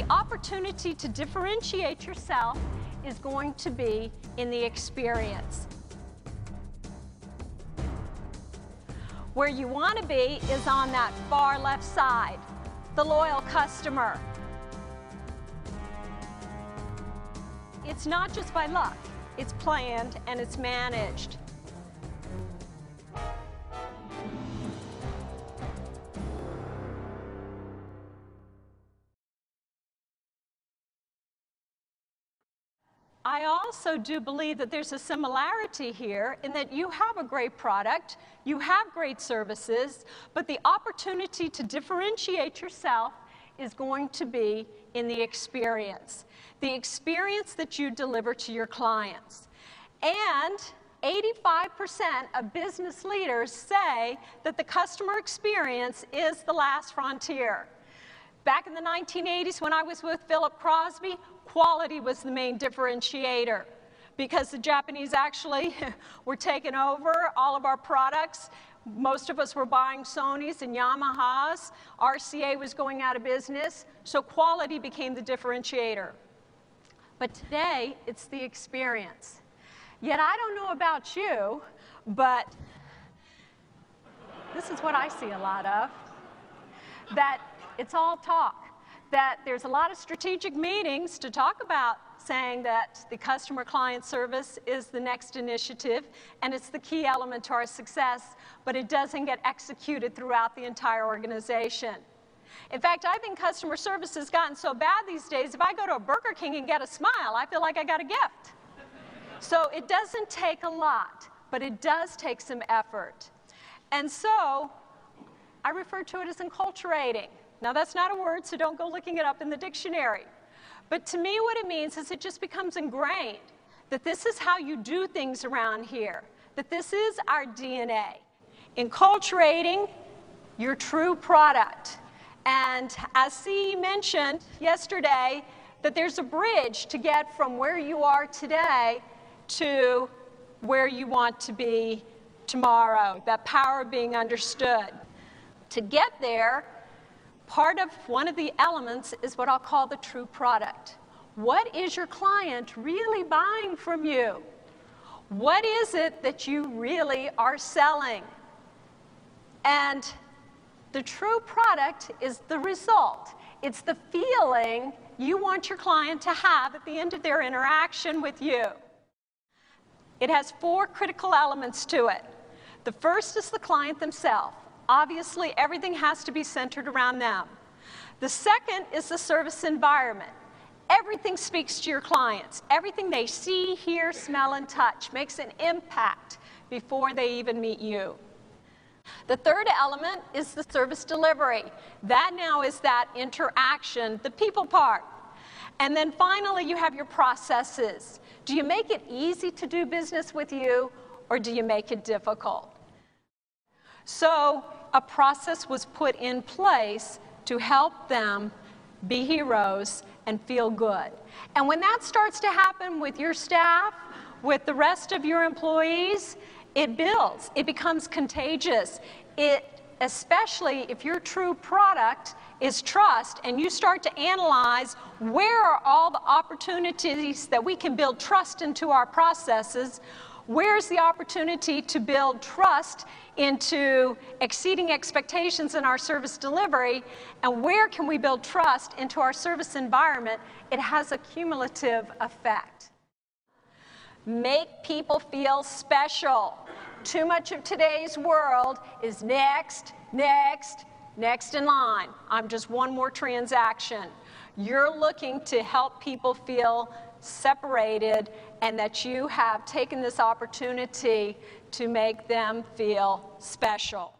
The opportunity to differentiate yourself is going to be in the experience. Where you want to be is on that far left side, the loyal customer. It's not just by luck, it's planned and it's managed. I also do believe that there's a similarity here in that you have a great product, you have great services, but the opportunity to differentiate yourself is going to be in the experience that you deliver to your clients. And 85% of business leaders say that the customer experience is the last frontier. Back in the 1980s when I was with Philip Crosby, quality was the main differentiator because the Japanese actually were taking over all of our products. Most of us were buying Sonys and Yamahas. RCA was going out of business, so quality became the differentiator. But today, it's the experience. Yet I don't know about you, but this is what I see a lot of, that it's all talk. That there's a lot of strategic meetings to talk about saying that the customer client service is the next initiative and it's the key element to our success, but it doesn't get executed throughout the entire organization. In fact, I think customer service has gotten so bad these days, if I go to a Burger King and get a smile, I feel like I got a gift. So it doesn't take a lot, but it does take some effort. And so I refer to it as enculturating. Now, that's not a word, so don't go looking it up in the dictionary. But to me, what it means is it just becomes ingrained that this is how you do things around here, that this is our DNA. Enculturating your true product. And as CE mentioned yesterday, that there's a bridge to get from where you are today to where you want to be tomorrow, that power of being understood. To get there, part of one of the elements is what I'll call the true product. What is your client really buying from you? What is it that you really are selling? And the true product is the result. It's the feeling you want your client to have at the end of their interaction with you. It has 4 critical elements to it. The first is the client themselves. Obviously, everything has to be centered around them. The second is the service environment. Everything speaks to your clients. Everything they see, hear, smell, and touch makes an impact before they even meet you. The third element is the service delivery. That now is that interaction, the people part. And then finally, you have your processes. Do you make it easy to do business with you, or do you make it difficult? So a process was put in place to help them be heroes and feel good. And when that starts to happen with your staff, with the rest of your employees, it builds. It becomes contagious. Especially if your true product is trust and you start to analyze where are all the opportunities that we can build trust into our processes. Where's the opportunity to build trust into exceeding expectations in our service delivery, and where can we build trust into our service environment? It has a cumulative effect. Make people feel special. Too much of today's world is next, next, next in line. I'm just one more transaction. You're looking to help people feel separated and that you have taken this opportunity to make them feel special.